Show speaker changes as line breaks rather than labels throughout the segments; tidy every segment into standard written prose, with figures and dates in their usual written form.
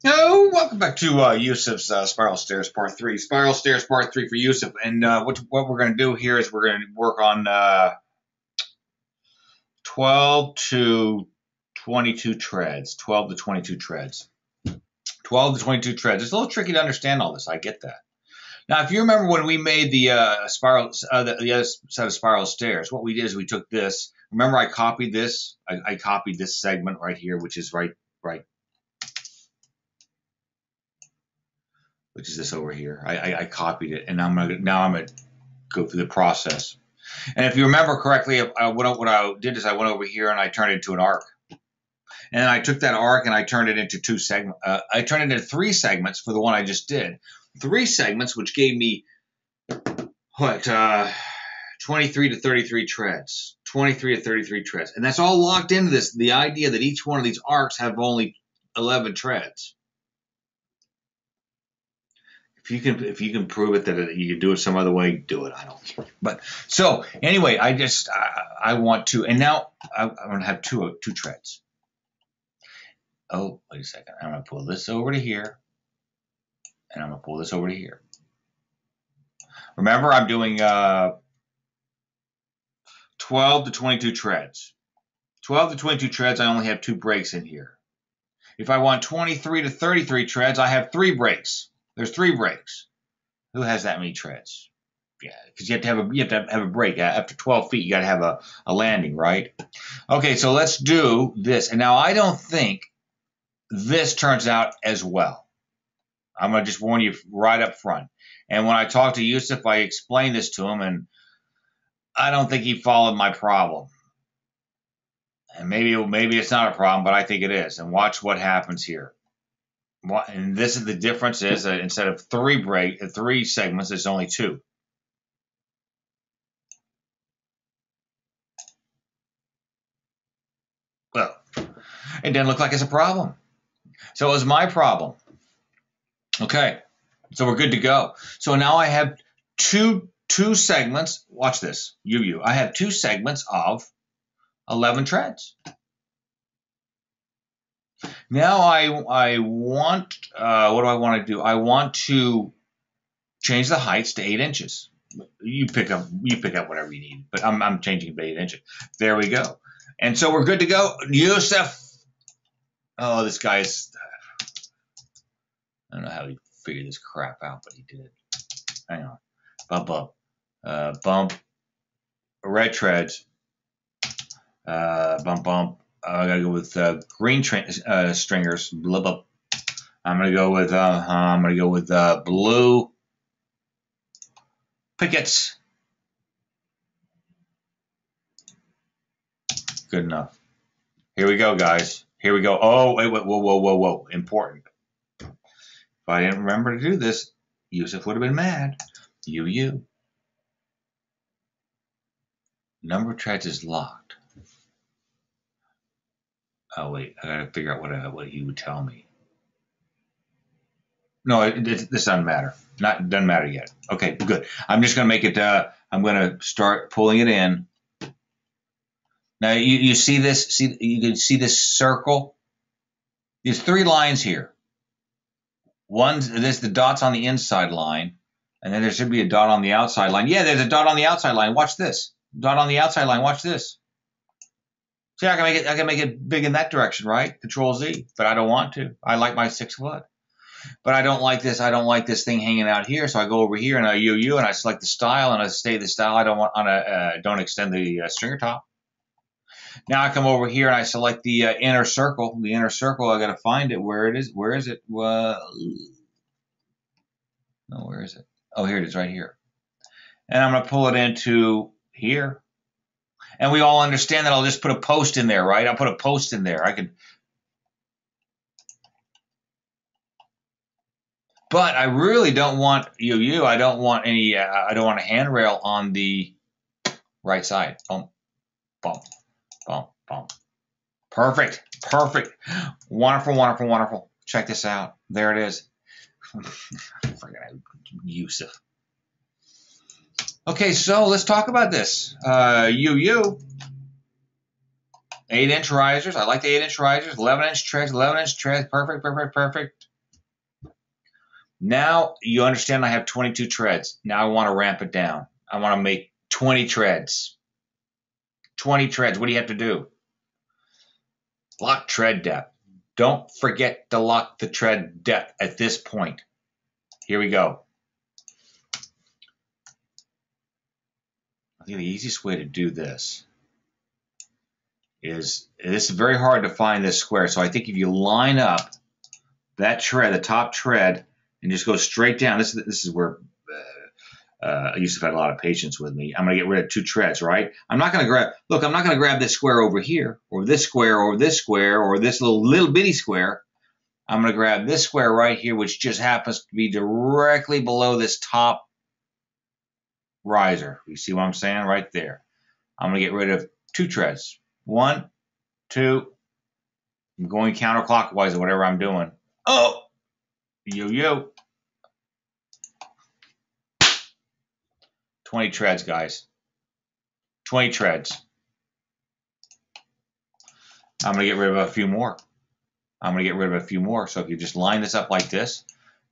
Oh, welcome back to Yusuf's Spiral Stairs Part 3. Spiral Stairs Part 3 for Yusuf. And what we're going to do here is we're going to work on 12 to 22 treads. 12 to 22 treads. 12 to 22 treads. It's a little tricky to understand all this. I get that. Now, if you remember when we made the the other set of spiral stairs, what we did is we took this. Remember, I copied this. I copied this segment right here, which is right, which is this over here. I copied it, and now I'm gonna go through the process. And if you remember correctly, what I did is I went over here and I turned it into an arc. And I took that arc and I turned it into two segments. I turned it into three segments for the one I just did. Three segments, which gave me what 23 to 33 treads. 23 to 33 treads, and that's all locked into this. The idea that each one of these arcs have only 11 treads. If you can prove it that you can do it some other way, do it. I don't care. But so anyway, I want to, and now I'm going to have two treads. Oh, wait a second. I'm going to pull this over to here, and I'm going to pull this over to here. Remember, I'm doing 12 to 22 treads. 12 to 22 treads, I only have 2 breaks in here. If I want 23 to 33 treads, I have 3 breaks. There's 3 breaks. Who has that many treads? Yeah, because you have to have a break. After 12 feet, you got to have a landing, right? Okay, so let's do this. And now I don't think this turns out as well. I'm going to just warn you right up front. And when I talked to Yusuf, I explained this to him, and I don't think he followed my problem. And maybe it's not a problem, but I think it is. And watch what happens here. And this is the difference is that instead of 3 segments, there's only 2. Well, it didn't look like it's a problem. So it was my problem. Okay, so we're good to go. So now I have two segments. Watch this, I have 2 segments of 11 treads. Now I want, what do I want to do? I want to change the heights to 8 inches. You pick up whatever you need, but I'm changing it to 8 inches. There we go. And so we're good to go. Yusuf. Oh, this guy's, I don't know how he figured this crap out, but he did. Hang on. Bump. Red treads. Bump. I gotta go with green stringers. Blah. I'm gonna go with blue pickets. Good enough. Here we go, guys. Here we go. Oh, wait, whoa. Important. If I didn't remember to do this, Yusuf would have been mad. Number of treads is locked. Oh, wait, I gotta figure out what he would tell me. No, this doesn't matter. Doesn't matter yet. Okay, good. I'm just gonna make it, I'm gonna start pulling it in. Now, you see this? You can see this circle? There's 3 lines here. There's the dots on the inside line, and then there should be a dot on the outside line. Yeah, there's a dot on the outside line. Watch this. Dot on the outside line. Watch this. See, I can make it big in that direction, right? Control Z, but I don't want to. I like my 6 foot. But I don't like this. I don't like this thing hanging out here. So I go over here and I and I select the style and I stay the style. I don't extend the stringer top. Now I come over here and I select the inner circle. The inner circle, I got to find it. Where it is? Where is it? No, where is it? Oh, here it is, right here. And I'm going to pull it into here. And we all understand that I'll just put a post in there, right? I'll put a post in there. I could. But I really don't want I don't want any. I don't want a handrail on the right side. Bump. Perfect. Wonderful. Check this out. There it is. Freaking Yusuf. Okay, so let's talk about this. 8-inch risers. I like the 8-inch risers. 11-inch treads. Perfect. Now you understand I have 22 treads. Now I want to ramp it down. I want to make 20 treads. 20 treads. What do you have to do? Lock tread depth. Don't forget to lock the tread depth at this point. Here we go. I think the easiest way to do this is very hard to find this square. So I think if you line up that tread, the top tread, and just go straight down. This is where YUSUF had a lot of patience with me. I'm going to get rid of 2 treads, right? I'm not going to grab. Look, I'm not going to grab this square over here, or this square, or this square, or this little bitty square. I'm going to grab this square right here, which just happens to be directly below this top riser. You see what I'm saying? Right there. I'm going to get rid of 2 treads. 1, 2. I'm going counterclockwise or whatever I'm doing. Oh, yo. 20 treads, guys. 20 treads. I'm going to get rid of a few more. So if you just line this up like this,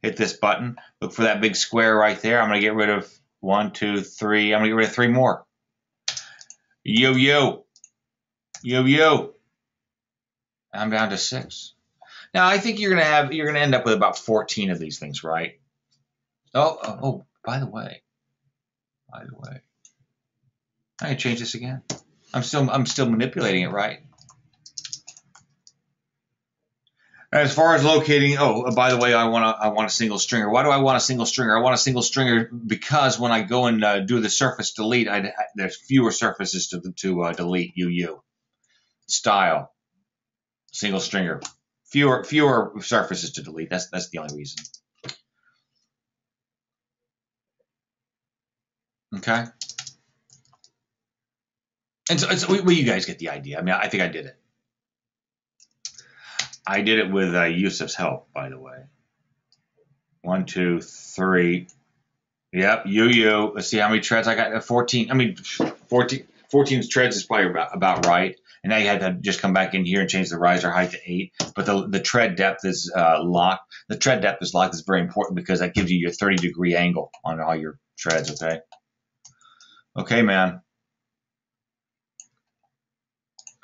hit this button, look for that big square right there. I'm going to get rid of 1, 2, 3. I'm going to get rid of 3 more. Yo. I'm down to 6. Now I think you're going to end up with about 14 of these things, right? Oh, by the way. I can change this again. I'm still manipulating it, right? As far as locating, by the way, I want a single stringer. Why do I want a single stringer? I want a single stringer because when I go and do the surface delete, there's fewer surfaces to delete. Style, single stringer, fewer surfaces to delete. That's the only reason. Okay. And so you guys get the idea. I mean, I think I did it. I did it with YUSUF's help, by the way. 1, 2, 3. Yep, Let's see how many treads I got. 14. I mean, 14 treads is probably about right. And now you had to just come back in here and change the riser height to 8. But the tread depth is locked. The tread depth is locked. It's very important because that gives you your 30-degree angle on all your treads. Okay. Okay, man.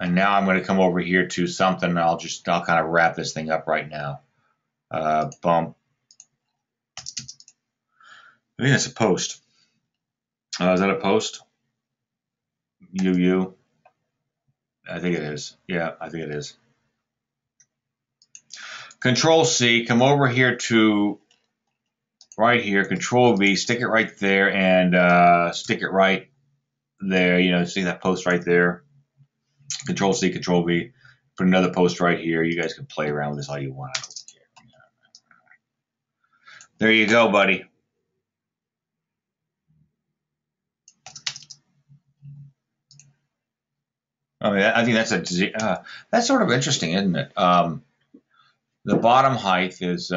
And now I'm going to come over here to something. I'll kind of wrap this thing up right now. Bump. I think that's a post. Is that a post? I think it is. Yeah, I think it is. Control C, come over here to right here, Control V, stick it right there, and stick it right there. See that post right there? Control C, Control V, put another post right here. You guys can play around with this all you want. I don't care. There you go, buddy. I mean, I think that's sort of interesting, isn't it? The bottom height is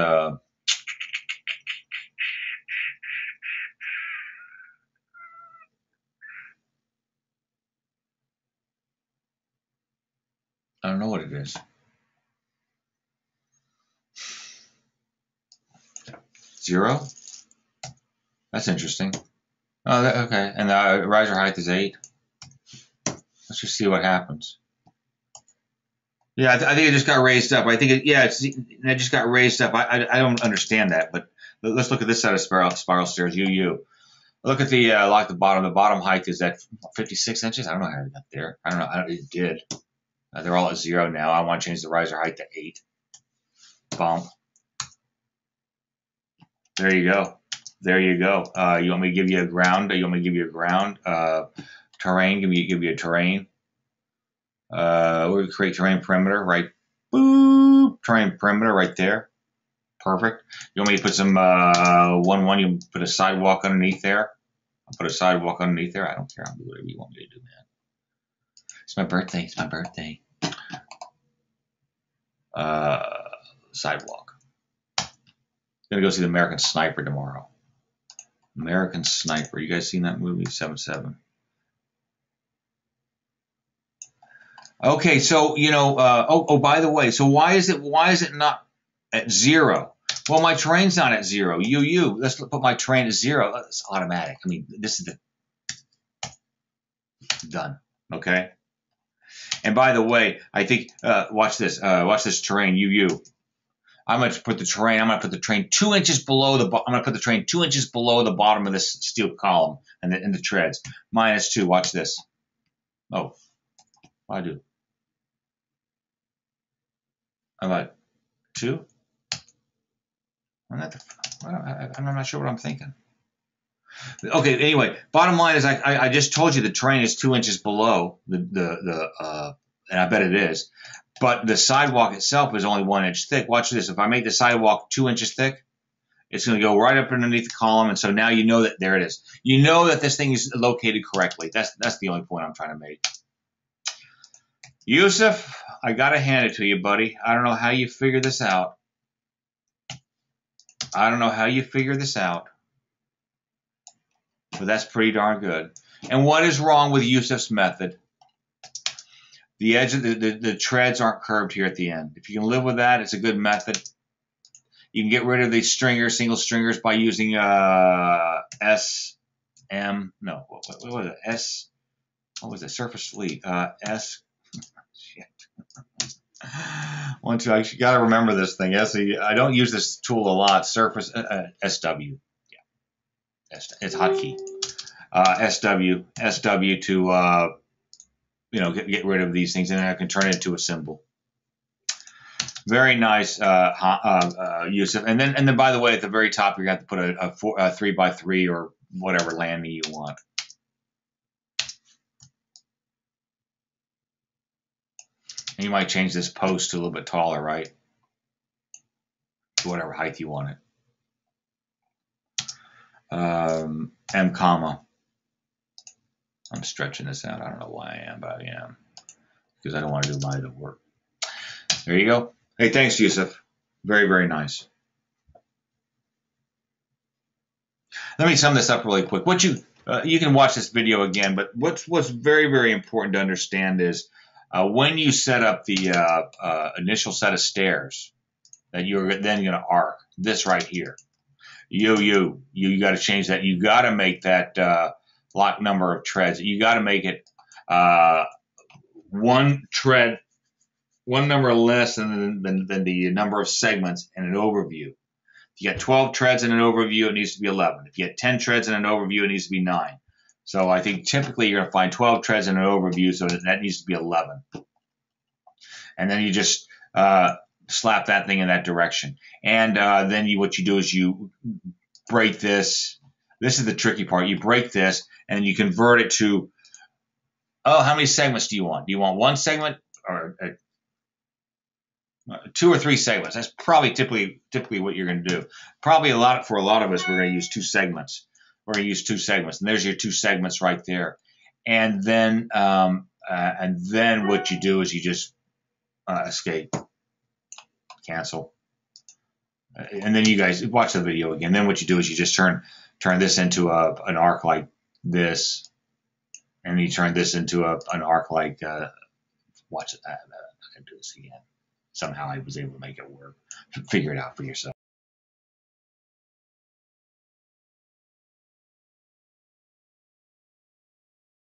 I don't know what it is. 0? That's interesting. Oh, okay. And the riser height is 8. Let's just see what happens. Yeah, I think it just got raised up. I think it just got raised up. I don't understand that, but let's look at this set of spiral stairs. Look at the the bottom. The bottom height is at 56 inches. I don't know how it got there. I don't know. It did. They're all at 0 now. I want to change the riser height to 8. Bump. There you go. You want me to give you a ground? Terrain. Give you a terrain. We'll create terrain perimeter, right? Boop. Terrain perimeter right there. Perfect. You want me to put some 1-1? You put a sidewalk underneath there. I'll put a sidewalk underneath there. I don't care. I'll do whatever you want me to do, man. It's my birthday. Sidewalk. Gonna go see the American Sniper tomorrow. American Sniper. You guys seen that movie? 7-7. Okay, so by the way, so why is it not at 0? Well, my terrain's not at 0. Let's put my terrain at 0. It's automatic. I mean, this is the done. Okay. And by the way, I think watch this. Watch this terrain. I'm going to put the terrain. I'm going to put the terrain 2 inches below the. I'm going to put the terrain 2 inches below the bottom of this steel column and the treads. -2. Watch this. Oh, what do I do? I'm at 2. I'm not sure what I'm thinking. Okay. Anyway, bottom line is I just told you the terrain is 2 inches below and I bet it is. But the sidewalk itself is only 1 inch thick. Watch this. If I make the sidewalk 2 inches thick, it's going to go right up underneath the column. And so now you know that there it is. You know that this thing is located correctly. That's the only point I'm trying to make. YUSUF, I got to hand it to you, buddy. I don't know how you figure this out. But that's pretty darn good. And what is wrong with YUSUF's method? The edge of the treads aren't curved here at the end. If you can live with that, it's a good method. You can get rid of these single stringers by using surface fleet. Shit. I got to remember this thing. I don't use this tool a lot. Surface SW. Yeah, it's hotkey. SW to get rid of these things, and then I can turn it into a symbol. Very nice, YUSUF. And then, by the way, at the very top, you're going to have to put a 3x3 or whatever landing you want. And you might change this post to a little bit taller, right? To whatever height you want it. M comma. I'm stretching this out. I don't know why I am, but I am. Because I don't want to do my work. There you go. Hey, thanks, YUSUF. Very, very nice. Let me sum this up really quick. You can watch this video again, but what's very, very important to understand is when you set up the initial set of stairs that you're then going to arc, this right here, you got to change that. You got to make that lock number of treads. You got to make it one number less than the number of segments in an overview. If you got 12 treads in an overview, it needs to be 11. If you get 10 treads in an overview, it needs to be 9. So I think typically you're going to find 12 treads in an overview, so that needs to be 11. And then you just slap that thing in that direction. And then what you do is you break this. This is the tricky part. You break this, and you convert it to, how many segments do you want? Do you want one segment or 2 or 3 segments? That's probably typically what you're going to do. Probably for a lot of us, we're going to use 2 segments. We're going to use 2 segments, and there's your 2 segments right there. And then what you do is you just escape, cancel, and then you guys watch the video again. Then what you do is you just turn this into an arc like this, and you turn this into an arc like watch it. I can do this again. Somehow I was able to make it work. Figure it out for yourself.